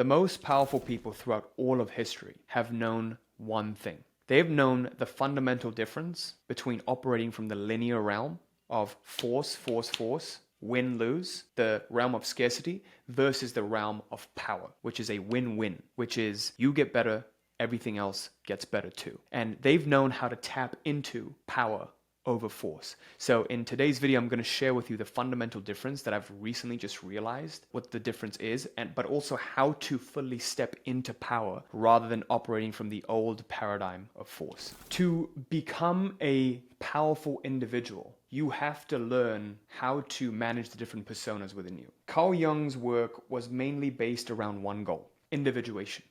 The most powerful people throughout all of history have known one thing. They've known the fundamental difference between operating from the linear realm of force, win, lose, the realm of scarcity, versus the realm of power, which is a win-win, which is you get better, everything else gets better too. And they've known how to tap into power over force. So in today's video, I'm going to share with you the fundamental difference that I've recently just realized what the difference is, but also how to fully step into power rather than operating from the old paradigm of force. To become a powerful individual, you have to learn how to manage the different personas within you. Carl Jung's work was mainly based around one goal: individuation.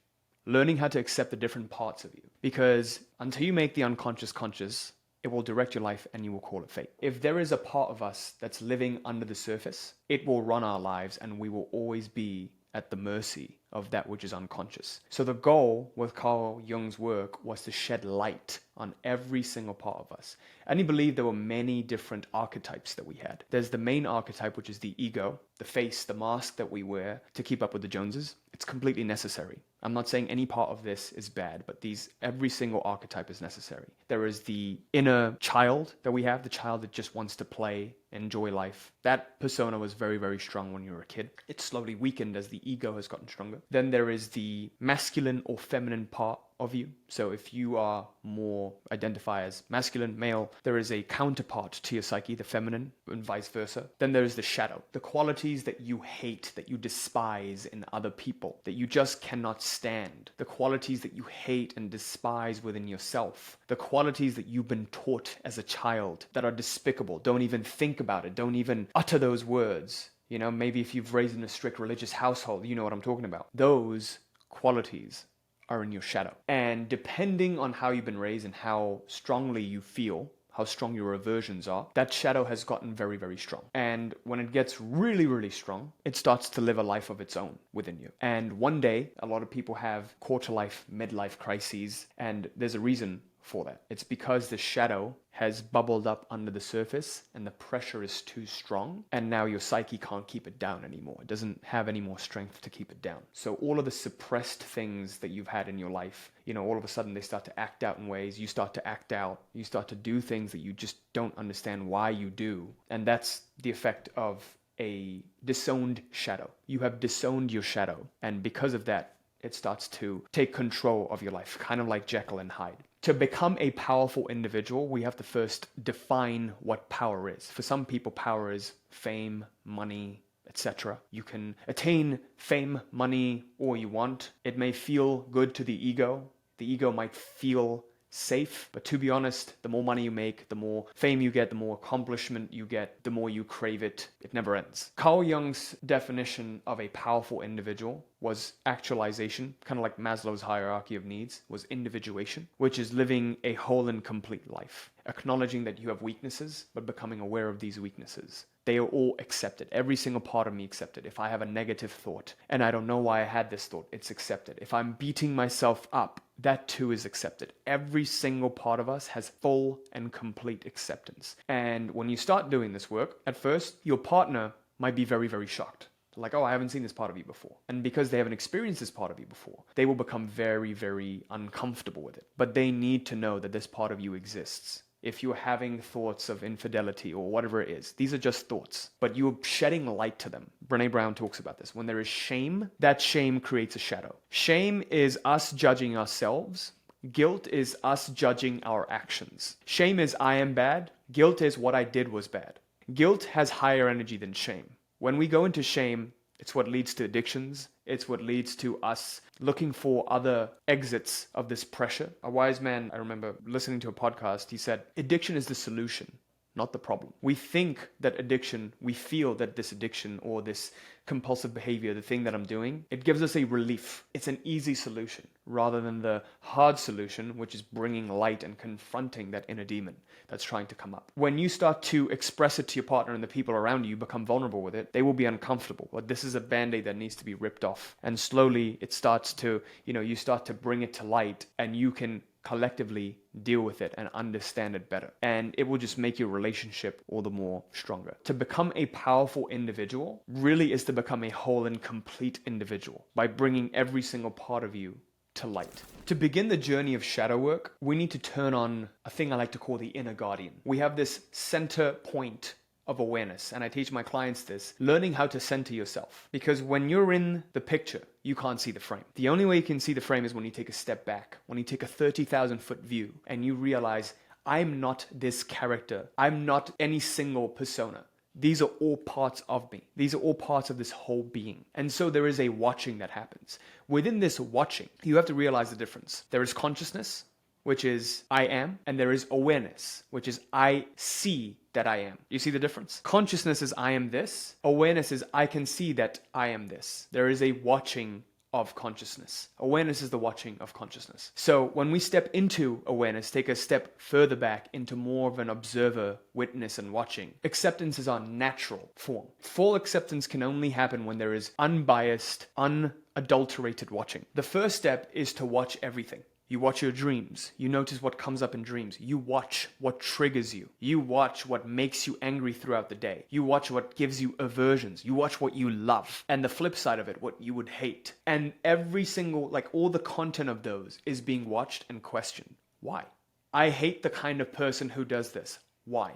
Learning how to accept the different parts of you. Because until you make the unconscious conscious, it will direct your life and you will call it fate. If there is a part of us that's living under the surface, it will run our lives and we will always be at the mercy of that which is unconscious. So the goal with Carl Jung's work was to shed light on every single part of us. And he believed there were many different archetypes that we had. There's the main archetype, which is the ego, the face, the mask that we wear to keep up with the Joneses. It's completely necessary. I'm not saying any part of this is bad, but every single archetype is necessary. There is the inner child that we have, the child that just wants to play, enjoy life. That persona was very, very strong when you were a kid. It's slowly weakened as the ego has gotten stronger. Then there is the masculine or feminine part of you. So if you are more identify as masculine, male, there is a counterpart to your psyche, the feminine, and vice versa. Then there is the shadow, the qualities that you hate, that you despise in other people, that you just cannot stand, the qualities that you hate and despise within yourself, the qualities that you've been taught as a child that are despicable. Don't even think about it. Don't even utter those words. You know, maybe if you've raised in a strict religious household, you know what I'm talking about. Those qualities are in your shadow. And depending on how you've been raised and how strongly you feel, how strong your aversions are, that shadow has gotten very, very strong. And when it gets really, really strong, it starts to live a life of its own within you. And one day, a lot of people have quarter-life, midlife crises, and there's a reason for that. It's because the shadow has bubbled up under the surface and the pressure is too strong, and now your psyche can't keep it down anymore. It doesn't have any more strength to keep it down. So all of the suppressed things that you've had in your life, you know, all of a sudden they start to act out in ways. You start to act out. You start to do things that you just don't understand why you do. And that's the effect of a disowned shadow. You have disowned your shadow, and because of that, it starts to take control of your life, kind of like Jekyll and Hyde. To become a powerful individual, we have to first define what power is. For some people, power is fame, money, etc. You can attain fame, money, all you want. It may feel good to the ego. The ego might feel safe, but to be honest, the more money you make, the more fame you get, the more accomplishment you get, the more you crave it. It never ends. Carl Jung's definition of a powerful individual was actualization, kind of like Maslow's hierarchy of needs, was individuation, which is living a whole and complete life, acknowledging that you have weaknesses, but becoming aware of these weaknesses. They are all accepted. Every single part of me accepted. If I have a negative thought and I don't know why I had this thought, it's accepted. If I'm beating myself up, that too is accepted. Every single part of us has full and complete acceptance. And when you start doing this work, at first, your partner might be very, very shocked. Like, oh, I haven't seen this part of you before. And because they haven't experienced this part of you before, they will become very, very uncomfortable with it. But they need to know that this part of you exists. If you're having thoughts of infidelity or whatever it is, these are just thoughts, but you're shedding light to them. Brene Brown talks about this. When there is shame, that shame creates a shadow. Shame is us judging ourselves. Guilt is us judging our actions. Shame is I am bad. Guilt is what I did was bad. Guilt has higher energy than shame. When we go into shame, it's what leads to addictions. It's what leads to us looking for other exits of this pressure. A wise man, I remember listening to a podcast, he said, addiction is the solution, not the problem. We think that addiction, we feel that this addiction or this compulsive behavior, the thing that I'm doing, it gives us a relief. It's an easy solution rather than the hard solution, which is bringing light and confronting that inner demon that's trying to come up. When you start to express it to your partner and the people around you, become vulnerable with it, they will be uncomfortable. But this is a band-aid that needs to be ripped off. And slowly it starts to, you start to bring it to light, and you can collectively deal with it and understand it better. And it will just make your relationship all the more stronger. To become a powerful individual really is to become a whole and complete individual by bringing every single part of you to light. To begin the journey of shadow work, we need to turn on a thing I like to call the inner guardian. We have this center point of awareness, and I teach my clients this, learning how to center yourself. Because when you're in the picture, you can't see the frame. The only way you can see the frame is when you take a step back, when you take a 30,000 foot view and you realize, I'm not this character. I'm not any single persona. These are all parts of me. These are all parts of this whole being. And so there is a watching that happens. Within this watching, you have to realize the difference. There is consciousness, which is I am, and there is awareness, which is I see that I am. You see the difference? Consciousness is I am this. Awareness is I can see that I am this. There is a watching of consciousness. Awareness is the watching of consciousness. So when we step into awareness, take a step further back into more of an observer, witness, and watching. Acceptance is our natural form. Full acceptance can only happen when there is unbiased, unadulterated watching. The first step is to watch everything. You watch your dreams. You notice what comes up in dreams. You watch what triggers you. You watch what makes you angry throughout the day. You watch what gives you aversions. You watch what you love. And the flip side of it, what you would hate. And every single, all the content of those is being watched and questioned. Why? I hate the kind of person who does this. Why?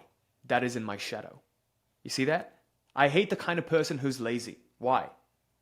That is in my shadow. You see that? I hate the kind of person who's lazy. Why?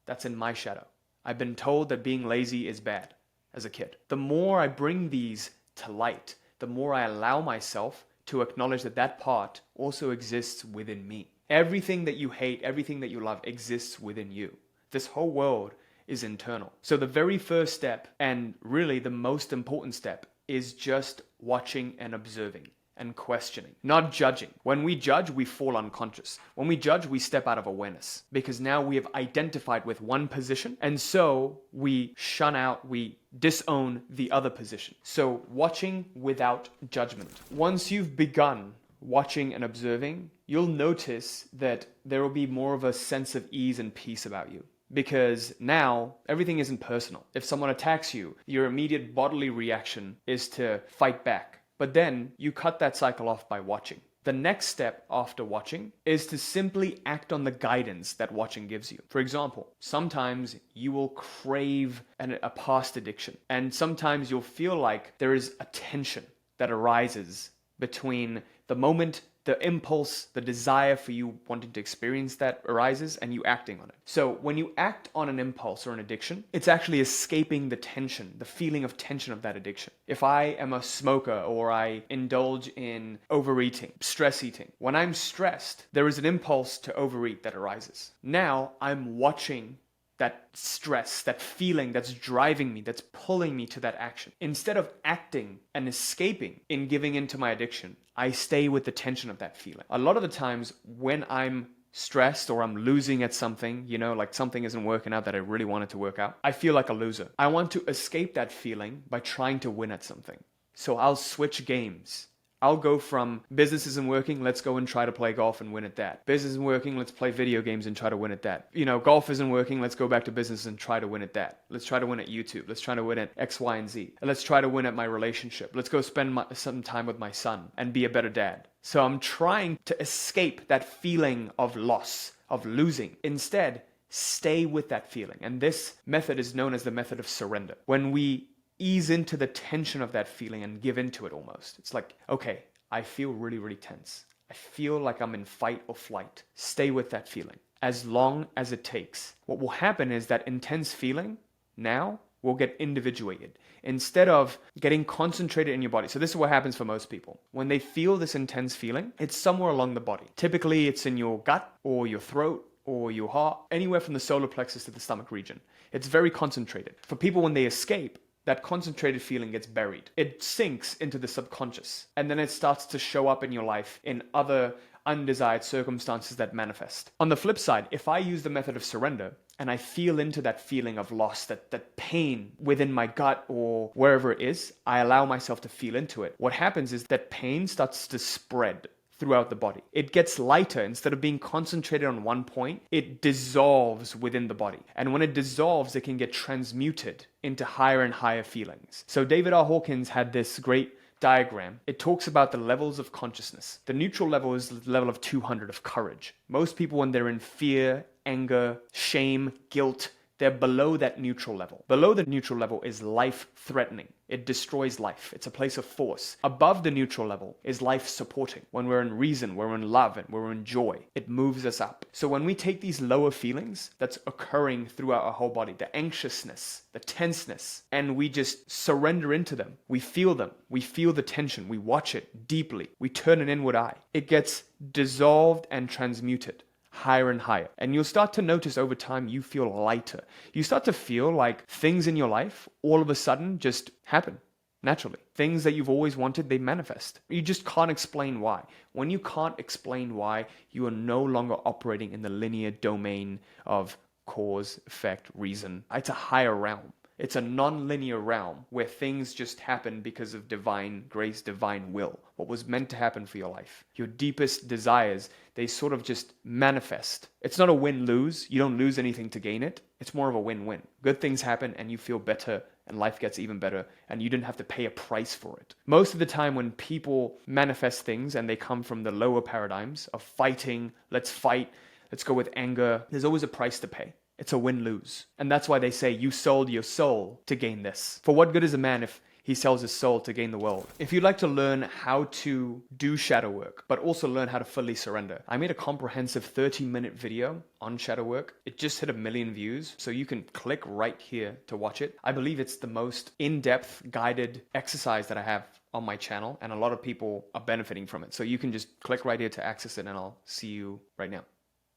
That's in my shadow. I've been told that being lazy is bad. As a kid. The more I bring these to light, the more I allow myself to acknowledge that that part also exists within me. Everything that you hate, everything that you love exists within you. This whole world is internal. So the very first step, and really the most important step, is just watching and observing and questioning, not judging. When we judge, we fall unconscious. When we judge, we step out of awareness because now we have identified with one position, and so we shun out, we disown the other position. So watching without judgment. Once you've begun watching and observing, you'll notice that there will be more of a sense of ease and peace about you. Because now everything isn't personal. If someone attacks you, your immediate bodily reaction is to fight back. But then you cut that cycle off by watching. The next step after watching is to simply act on the guidance that watching gives you. For example, sometimes you will crave a past addiction. And sometimes you'll feel like there is a tension that arises between the moment the impulse, the desire for you wanting to experience that arises and you acting on it. So when you act on an impulse or an addiction, it's actually escaping the tension, the feeling of tension of that addiction. If I am a smoker or I indulge in overeating, stress eating, when I'm stressed, there is an impulse to overeat that arises. Now I'm watching that stress, that feeling that's driving me, that's pulling me to that action. Instead of acting and escaping in giving into my addiction, I stay with the tension of that feeling. A lot of the times when I'm stressed or I'm losing at something, like something isn't working out that I really wanted to work out, I feel like a loser. I want to escape that feeling by trying to win at something. So I'll switch games. I'll go from business isn't working, let's go and try to play golf and win at that. Business isn't working, let's play video games and try to win at that. Golf isn't working, let's go back to business and try to win at that. Let's try to win at YouTube. Let's try to win at X, Y, and Z. Let's try to win at my relationship. Let's go spend some time with my son and be a better dad. So I'm trying to escape that feeling of loss, of losing. Instead, stay with that feeling. And this method is known as the method of surrender. When we ease into the tension of that feeling and give into it almost. It's like, okay, I feel really, really tense. I feel like I'm in fight or flight. Stay with that feeling as long as it takes. What will happen is that intense feeling now will get individuated instead of getting concentrated in your body. So this is what happens for most people. When they feel this intense feeling, it's somewhere along the body. Typically, it's in your gut or your throat or your heart, anywhere from the solar plexus to the stomach region. It's very concentrated. For people, when they escape, that concentrated feeling gets buried. It sinks into the subconscious, and then it starts to show up in your life in other undesired circumstances that manifest. On the flip side, if I use the method of surrender and I feel into that feeling of loss, that pain within my gut or wherever it is, I allow myself to feel into it. What happens is that pain starts to spread throughout the body. It gets lighter. Instead of being concentrated on one point, it dissolves within the body. And when it dissolves, it can get transmuted into higher and higher feelings. So David R. Hawkins had this great diagram. It talks about the levels of consciousness. The neutral level is the level of 200 of courage. Most people, when they're in fear, anger, shame, guilt, they're below that neutral level. Below the neutral level is life-threatening. It destroys life. It's a place of force. Above the neutral level is life-supporting. When we're in reason, we're in love, and we're in joy, it moves us up. So when we take these lower feelings that's occurring throughout our whole body, the anxiousness, the tenseness, and we just surrender into them, we feel them, we feel the tension, we watch it deeply, we turn an inward eye, it gets dissolved and transmuted higher and higher. And you'll start to notice over time you feel lighter. You start to feel like things in your life all of a sudden just happen naturally. Things that you've always wanted, they manifest. You just can't explain why. When you can't explain why, you are no longer operating in the linear domain of cause, effect, reason. It's a higher realm. It's a non-linear realm where things just happen because of divine grace, divine will. What was meant to happen for your life. Your deepest desires, they sort of just manifest. It's not a win-lose. You don't lose anything to gain it. It's more of a win-win. Good things happen and you feel better and life gets even better and you didn't have to pay a price for it. Most of the time when people manifest things and they come from the lower paradigms of fighting, let's fight, let's go with anger, there's always a price to pay. It's a win-lose. And that's why they say you sold your soul to gain this. For what good is a man if he sells his soul to gain the world? If you'd like to learn how to do shadow work, but also learn how to fully surrender, I made a comprehensive 30-minute video on shadow work. It just hit 1 million views, so you can click right here to watch it. I believe it's the most in-depth guided exercise that I have on my channel, and a lot of people are benefiting from it. So you can just click right here to access it, and I'll see you right now.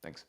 Thanks.